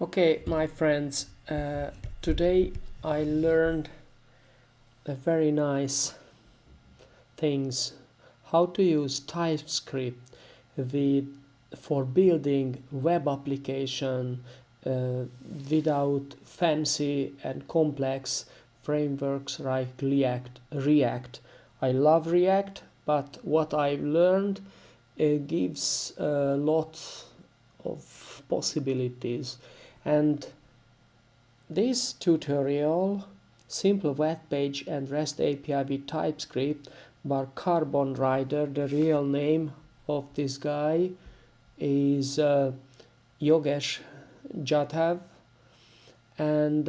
Okay, my friends, today I learned a very nice things how to use TypeScript with for building web application without fancy and complex frameworks like React. I love React, but what I've learned gives a lot of possibilities. And this tutorial, simple web page and REST API with TypeScript, by Carbon Rider. The real name of this guy is Yogesh Jadhav, and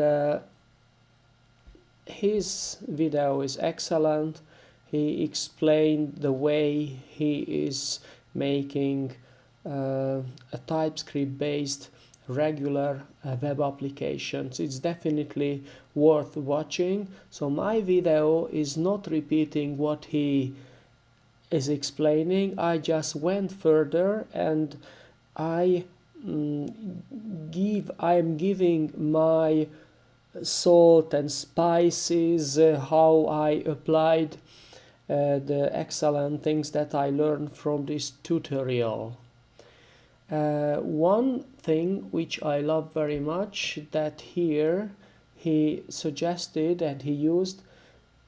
his video is excellent. He explained the way he is making a TypeScript based regular web applications. It's definitely worth watching. So my video is not repeating what he is explaining. I just went further and I am giving my salt and spices, how I applied the excellent things that I learned from this tutorial. One thing which I love very much that here he suggested and he used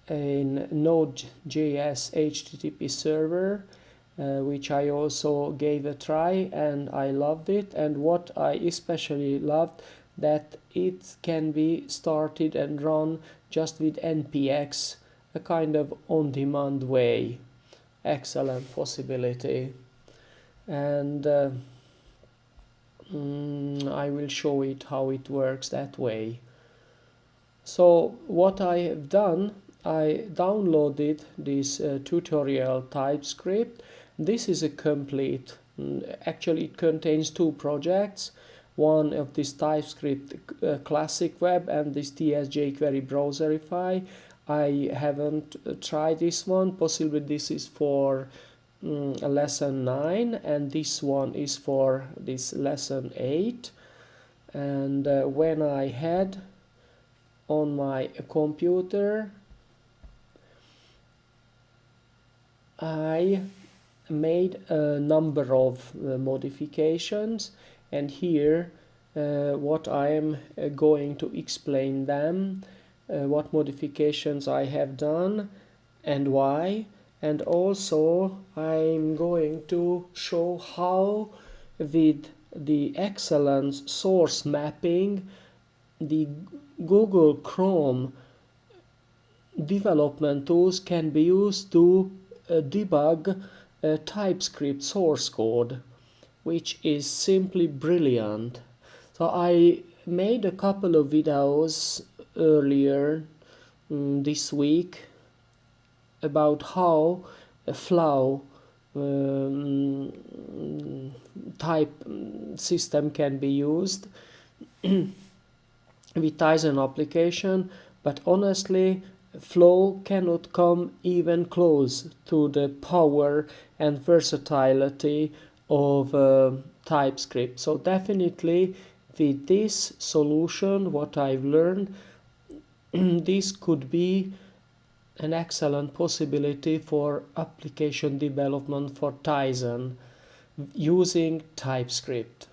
in Node.js HTTP server, which I also gave a try and I loved it. And what I especially loved, that it can be started and run just with npx, a kind of on-demand way. Excellent possibility. And I will show it how it works that way. So what I have done, I downloaded this tutorial TypeScript. This is a complete, actually it contains two projects. One of this TypeScript classic web and this TS jQuery browserify. I haven't tried this one. Possibly this is for lesson 9 and this one is for this lesson 8. And when I had on my computer, I made a number of modifications, and here what I am going to explain them, what modifications I have done and why, and also I'm going to show how with the excellent source mapping the Google Chrome development tools can be used to debug TypeScript source code, which is simply brilliant. So I made a couple of videos earlier this week about how a flow type system can be used with Tizen application, but honestly Flow cannot come even close to the power and versatility of TypeScript. So definitely with this solution, what I've learned, this could be an excellent possibility for application development for Tizen using TypeScript.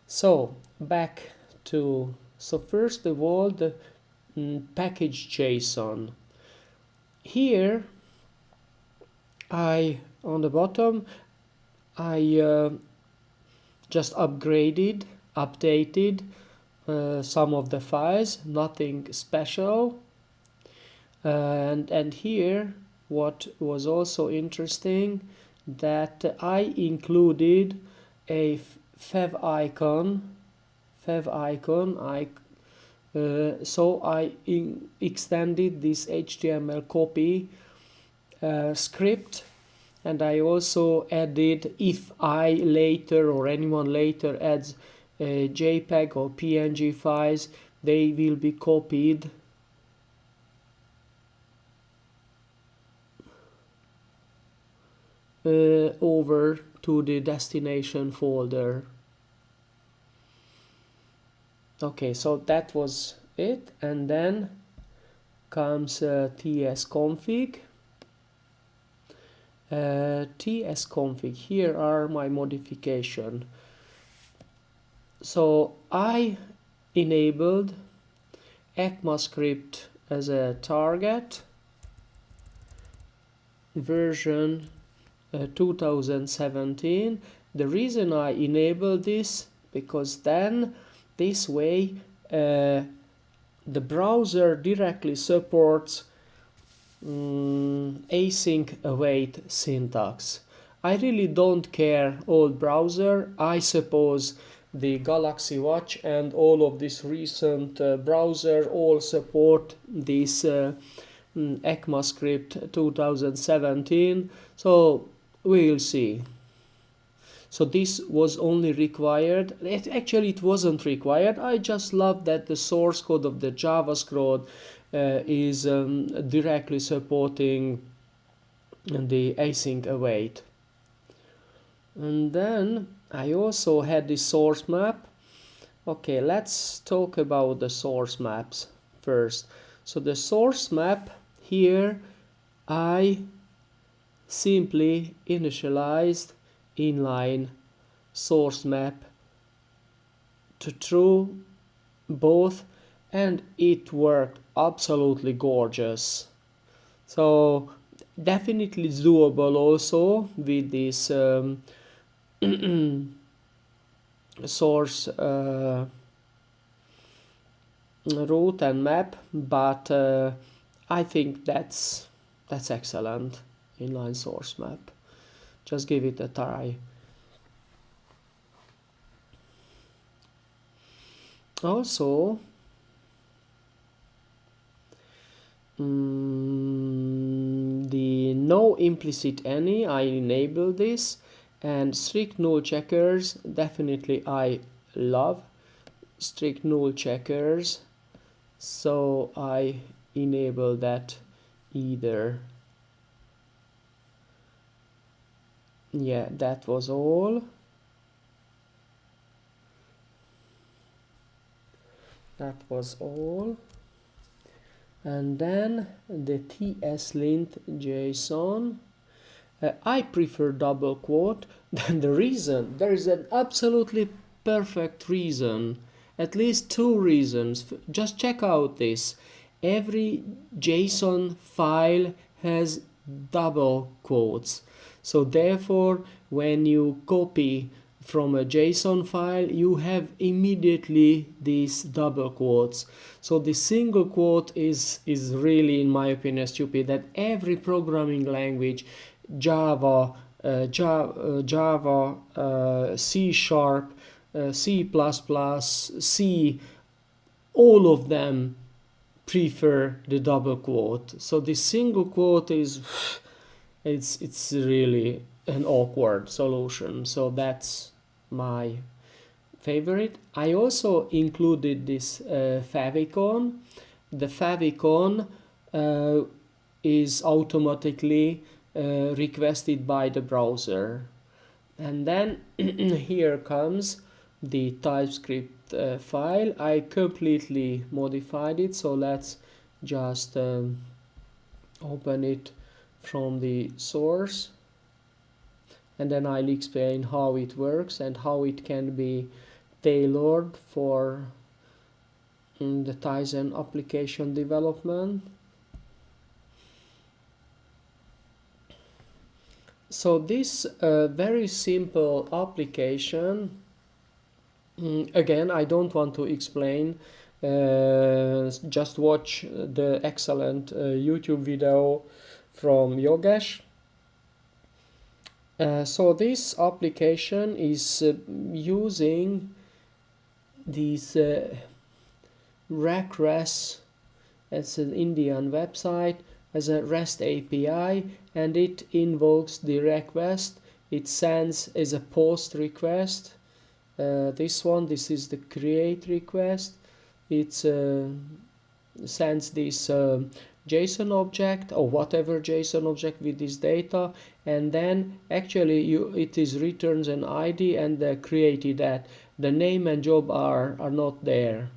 So back to, so first of all, the package JSON. Here on the bottom I just updated some of the files, nothing special. And here what was also interesting, that I included a fev icon. So I extended this HTML copy script, and I also added, if I later or anyone later adds JPEG or PNG files, they will be copied over to the destination folder. Okay, so that was it, and then comes tsconfig. Tsconfig, here are my modification. So I enabled ECMAScript as a target, version 2017. The reason I enabled this, because then this way the browser directly supports async await syntax. I really don't care old browser. I suppose the Galaxy Watch and all of this recent browser all support this ECMAScript 2017, so we'll see. So this was only required. Actually, it wasn't required. I just love that the source code of the JavaScript is directly supporting the async await. And then I also had the source map. Okay, let's talk about the source maps first. So the source map here, I simply initialized inline source map to true both, and it worked absolutely gorgeous. So definitely doable also with this source route and map, but I think that's excellent. Inline source map, just give it a try. Also the no implicit any, I enable this, and strict null checkers, definitely I love strict null checkers, so I enable that either. Yeah, that was all. That was all. And then the tslint JSON. I prefer double quote. Then the reason, there is an absolutely perfect reason, at least two reasons. Just check out this. Every JSON file has double quotes. So therefore, when you copy from a JSON file, you have immediately these double quotes. So the single quote is really, in my opinion, stupid. That every programming language, Java, C#, C++, C, all of them prefer the double quote. So the single quote is it's really an awkward solution. So that's my favorite. I also included this favicon. The favicon is automatically requested by the browser. And then here comes the TypeScript file. I completely modified it, so let's just open it from the source, and then I'll explain how it works and how it can be tailored for the Tizen application development. So this very simple application, again, I don't want to explain, just watch the excellent YouTube video from Yogesh. So this application is using these RecRes, it's an Indian website, as a REST API, and it invokes the request. It sends as a post request. This is the create request. It sends this JSON object or whatever JSON object with this data, and then actually it is returns an ID and created that. The name and job are not there.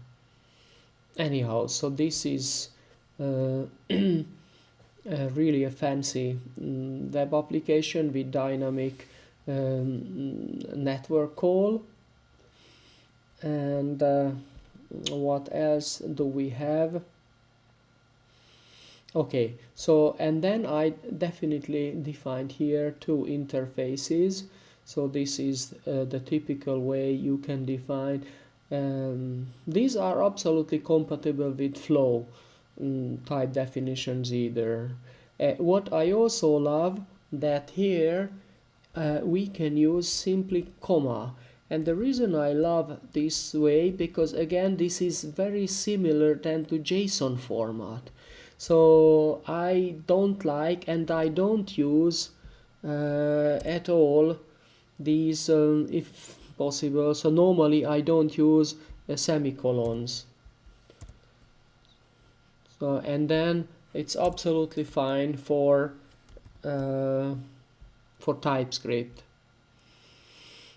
Anyhow, so this is really a fancy web application with dynamic network call. And what else do we have? Okay, so and then I definitely defined here two interfaces. So this is the typical way you can define. These are absolutely compatible with flow type definitions either. What I also love that here we can use simply comma. And the reason I love this way, because again this is very similar than to JSON format. So I don't like and I don't use at all these if possible. So normally I don't use semicolons. So and then it's absolutely fine for TypeScript.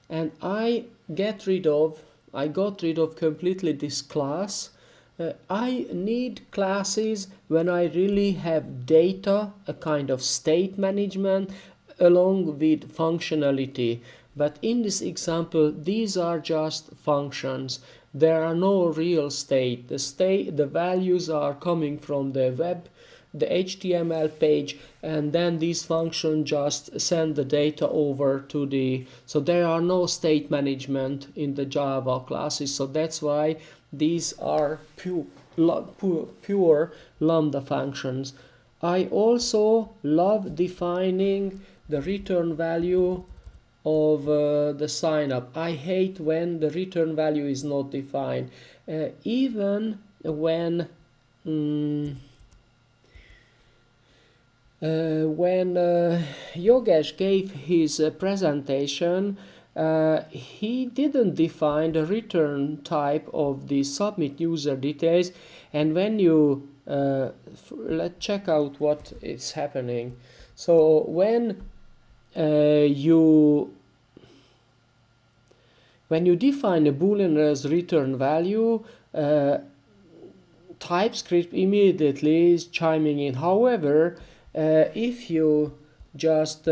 And I got rid of completely this class. I need classes when I really have data, a kind of state management along with functionality. But in this example, these are just functions. There are no real state. The values are coming from the web, the HTML page, and then these functions just send the data over to the, so there are no state management in the Java classes. So that's why these are pure lambda functions. I also love defining the return value of the sign up. I hate when the return value is not defined. Even when Yogesh gave his presentation, he didn't define the return type of the submit user details. And when you let's check out what is happening. So when you define a boolean as return value, TypeScript immediately is chiming in. However, if you just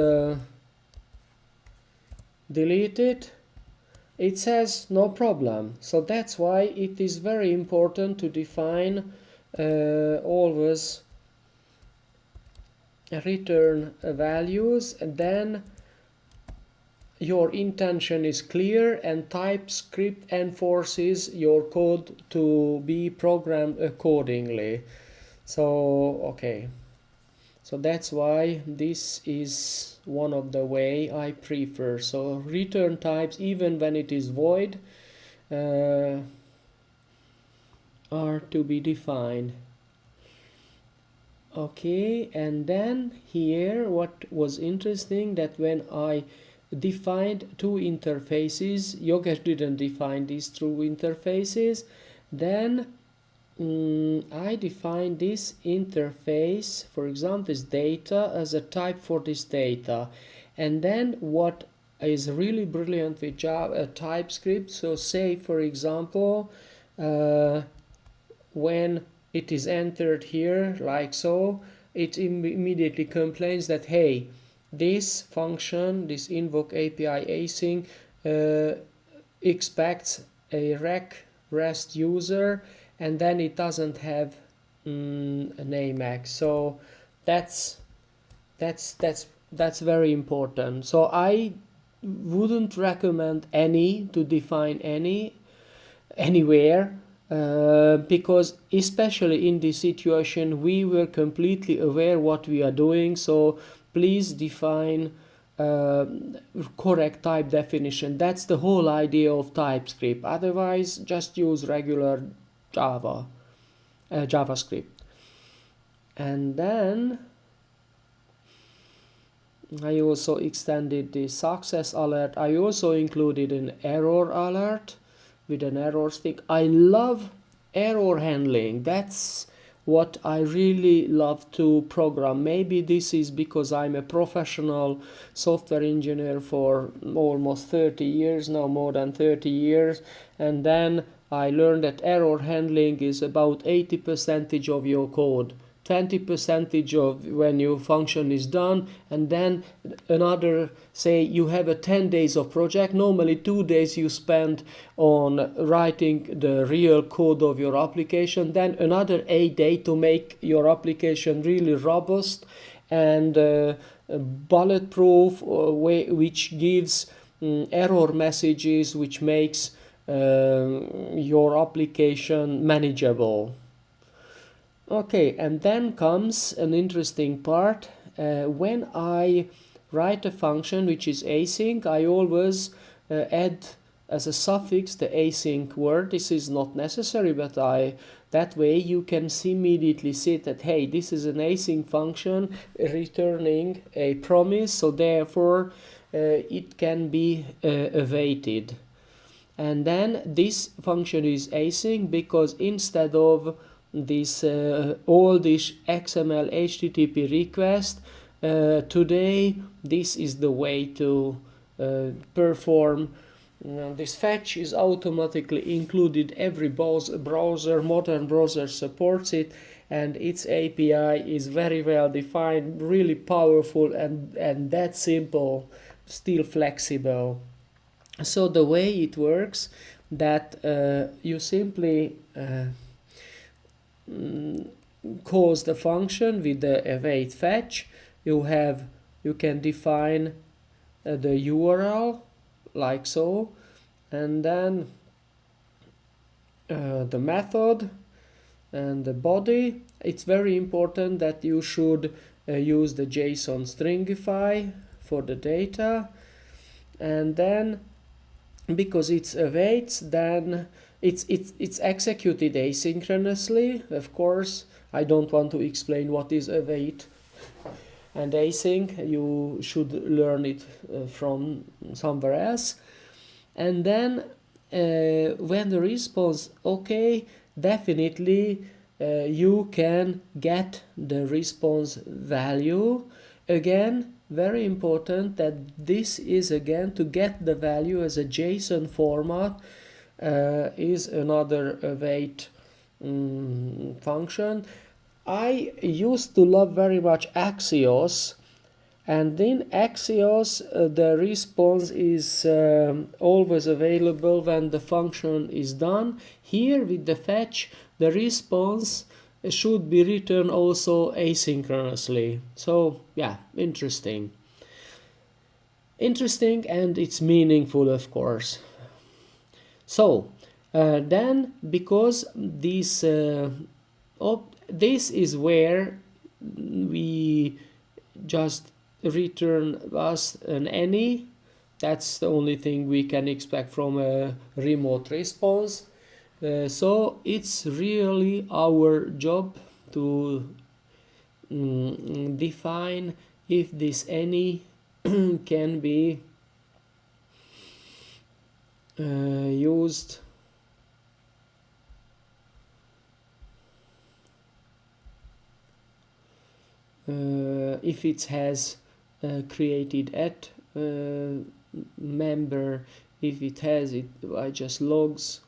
delete it, it says no problem. So that's why it is very important to define always return values, and then your intention is clear and TypeScript enforces your code to be programmed accordingly. So okay, so that's why this is one of the way I prefer. So return types, even when it is void, are to be defined. Okay, and then here what was interesting, that when I defined two interfaces, Yogesh didn't define these two interfaces, then I define this interface, for example this data, as a type for this data. And then what is really brilliant with Java TypeScript, so say for example when it is entered here like so, it immediately complains that hey, this function, this invoke API async, expects a REST user, and then it doesn't have a namex. So that's very important. So I wouldn't recommend any to define anywhere. Because especially in this situation we were completely aware what we are doing, so please define correct type definition. That's the whole idea of TypeScript. Otherwise just use regular JavaScript. And then I also extended the success alert. I also included an error alert with an error stick. I love error handling. That's what I really love to program. Maybe this is because I'm a professional software engineer for almost 30 years now, more than 30 years, and then I learned that error handling is about 80% of your code. 20% of when your function is done, and then another, say you have a 10 days of project, normally 2 days you spend on writing the real code of your application, then another 8 days to make your application really robust and bulletproof, which gives error messages, which makes your application manageable. Okay, and then comes an interesting part. When I write a function which is async, I always add as a suffix the async word. This is not necessary, but that way you can immediately see that, hey, this is an async function returning a promise, so therefore it can be awaited. And then this function is async because instead of this all this XML HTTP request, today this is the way to perform. This fetch is automatically included. Every browser, modern browser supports it, and its API is very well defined, really powerful, and that simple, still flexible. So the way it works, that you simply calls the function with the await fetch. You can define the URL like so, and then the method and the body. It's very important that you should use the JSON stringify for the data, and then because it's awaits, then it's executed asynchronously. Of course, I don't want to explain what is await and async. You should learn it from somewhere else. And then when the response okay, definitely you can get the response value. Again, very important that this is again to get the value as a JSON format is another await function. I used to love very much Axios, and in Axios the response is always available when the function is done. Here with the fetch, the response should be returned also asynchronously. So yeah, interesting, and it's meaningful, of course. So then, because this is where we just return us an any. That's the only thing we can expect from a remote response. So it's really our job to define if this any can be used if it has created at member. If it has it, I just logs,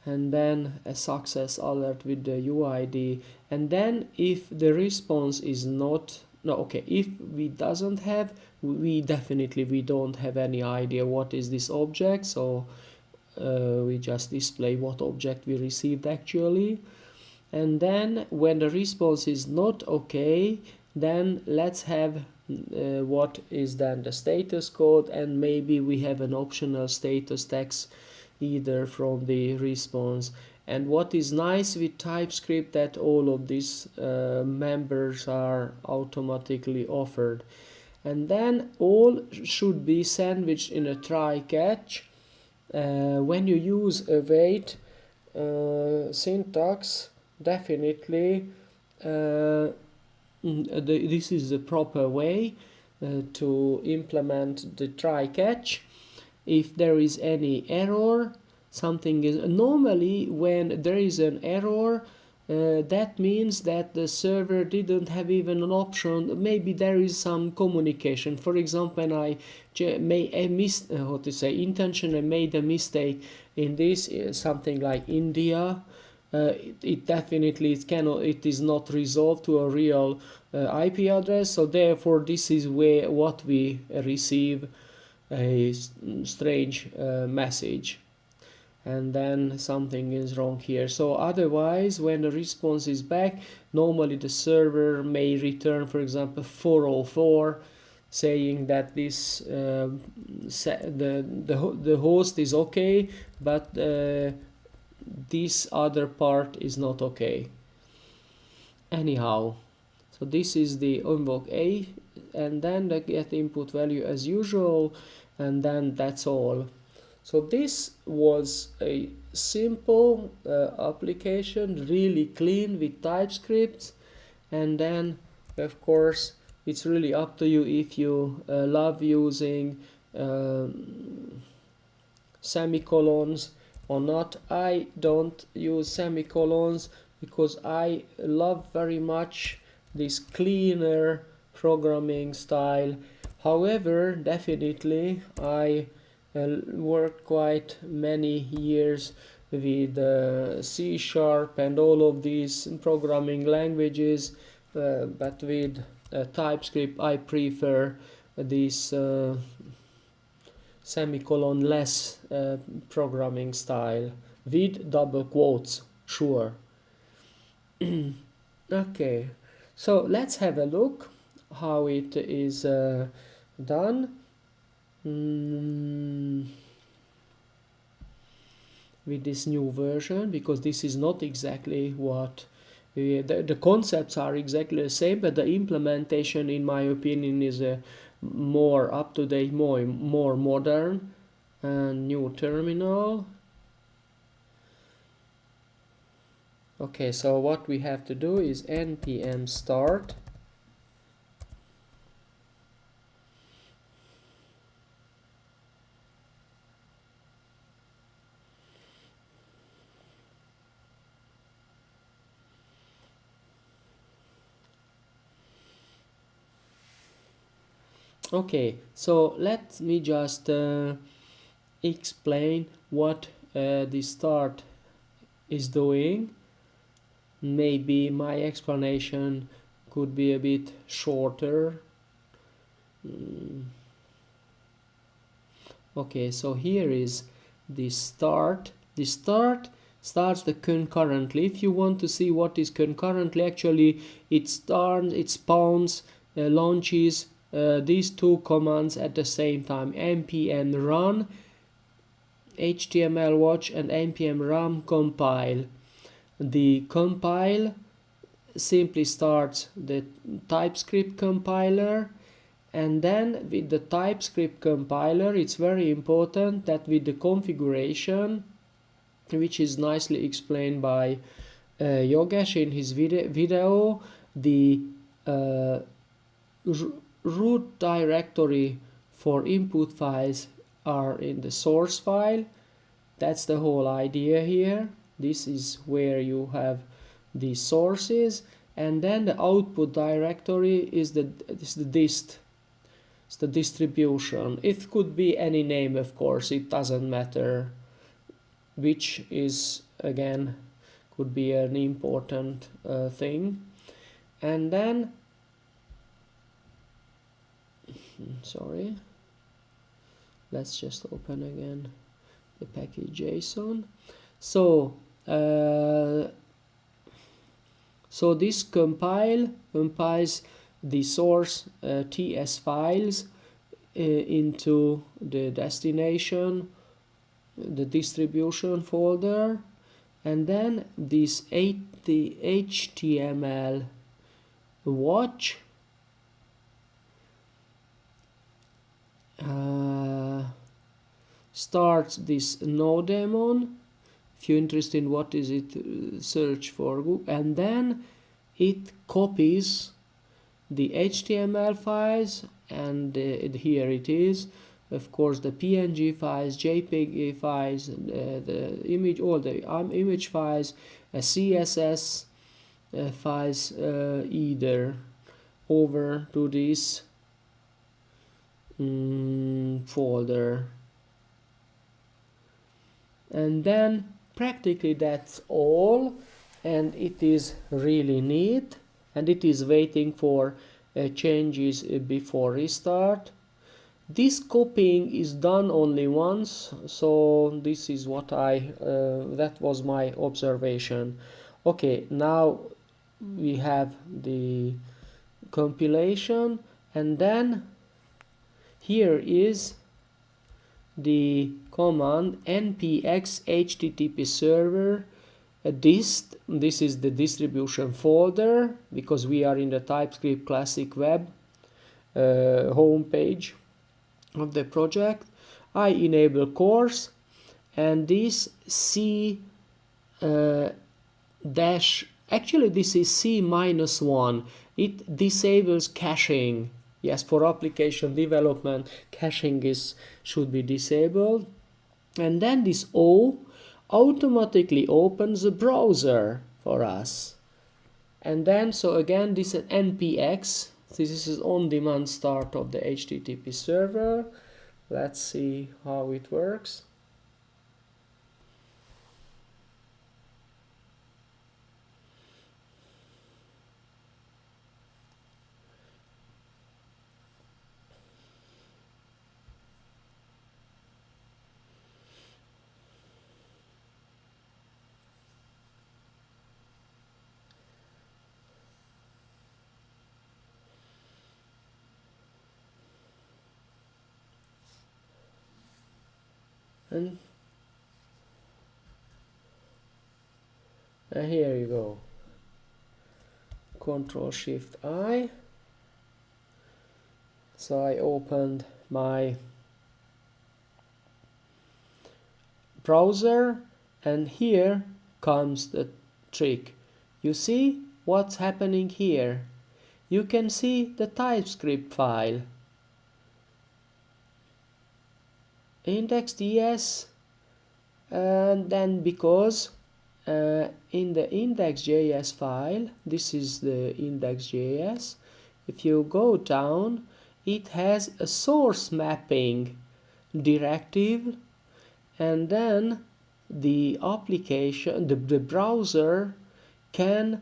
and then a success alert with the UID. And then if the response is not, no, okay, if we doesn't have, we don't have any idea what is this object, so we just display what object we received actually. And then when the response is not okay, then let's have what is then the status code, and maybe we have an optional status text either from the response. And what is nice with TypeScript, that all of these members are automatically offered, and then all should be sandwiched in a try catch. When you use await syntax, definitely this is the proper way to implement the try catch. If there is any error, something is normally when there is an error, that means that the server didn't have even an option. Maybe there is some communication. For example, when I intentionally made a mistake in this, something like India, it definitely it is not resolved to a real IP address. So therefore, this is where what we receive a strange message, and then something is wrong here. So otherwise, when the response is back, normally the server may return, for example, 404, saying that this the host is okay, but this other part is not okay. Anyhow, so this is the invoke A, and then the get input value as usual, and then that's all. So this was a simple application, really clean with TypeScript, and then of course it's really up to you if you love using semicolons or not. I don't use semicolons because I love very much this cleaner programming style. However, definitely I worked quite many years with C# and all of these programming languages, but with TypeScript I prefer this semicolon-less programming style with double quotes, sure. Okay, so let's have a look how it is done. With this new version, because this is not exactly what the concepts are exactly the same, but the implementation, in my opinion, is more up to date, more modern. And new terminal. Okay, so what we have to do is npm start. Okay, so let me just explain what the start is doing. Maybe my explanation could be a bit shorter. Okay, so here is the start. The start starts the concurrently. If you want to see what is concurrently, actually it starts, it spawns, launches these two commands at the same time: npm run html watch and npm run compile. The compile simply starts the TypeScript compiler, and then with the TypeScript compiler it's very important that with the configuration, which is nicely explained by Yogesh in his video, the root directory for input files are in the source file. That's the whole idea here. This is where you have the sources, and then the output directory is the dist. It's the distribution. It could be any name, of course, it doesn't matter, which is again could be an important thing. And then sorry, let's just open again the package JSON. So so this compiles the source TS files into the destination, the distribution folder, and then this the HTML watch starts this no daemon. If you're interested in what is it, search for Google, and then it copies the HTML files, and here it is, of course, the PNG files, JPEG files, the image, all the image files, CSS, files either over to this folder. And then practically that's all, and it is really neat, and it is waiting for changes before restart. This copying is done only once, so this is what that was my observation. Okay, now we have the compilation, and then here is the command npx http server dist. This is the distribution folder because we are in the TypeScript classic web home page of the project. I enable course, and this C dash, actually this is C-1. It disables caching. Yes, for application development, caching should be disabled. And then this O automatically opens the browser for us. And then, so again, this is npx. This is on-demand start of the HTTP server. Let's see how it works. And here you go. Control-Shift-I. So I opened my browser, and here comes the trick. You see what's happening here? You can see the TypeScript file. Index.ts, and then because in the index.js file, this is the index.js, if you go down, it has a source mapping directive, and then the application, the browser can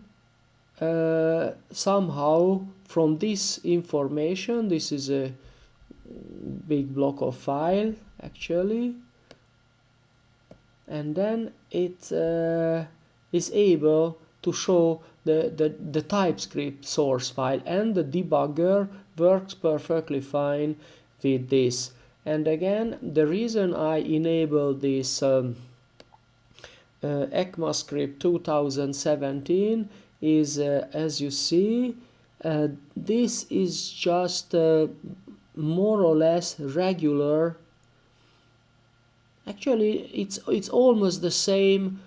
somehow from this information, this is a big block of file actually, and then it is able to show the TypeScript source file, and the debugger works perfectly fine with this. And again, the reason I enable this ECMAScript 2017 is, as you see, this is just more or less regular. Actually, it's almost the same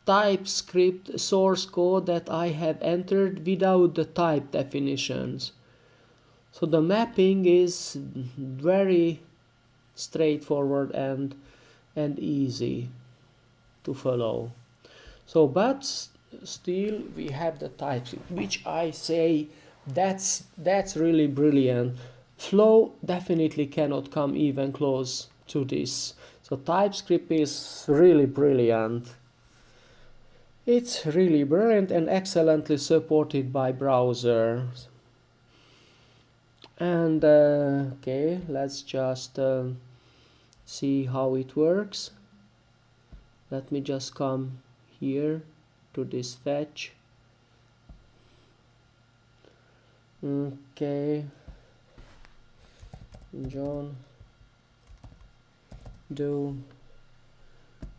TypeScript source code that I have entered without the type definitions. So the mapping is very straightforward and easy to follow. So, but still we have the TypeScript, which I say that's really brilliant. Flow definitely cannot come even close to this. So TypeScript is really brilliant. It's really brilliant and excellently supported by browsers. And okay, let's just see how it works. Let me just come here to this fetch. Okay, John do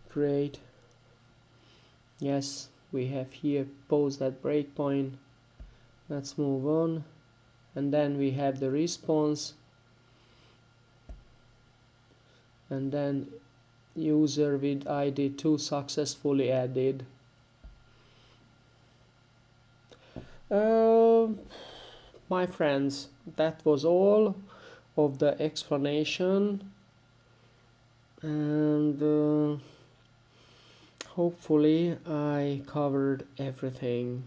great. Yes, we have here pause that breakpoint. Let's move on, and then we have the response, and then user with ID 2 successfully added. My friends, that was all of the explanation, and hopefully I covered everything.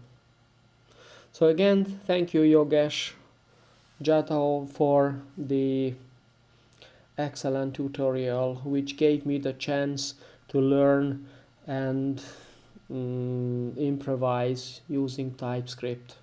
So again, thank you Yogesh Jadhav for the excellent tutorial which gave me the chance to learn and improvise using TypeScript.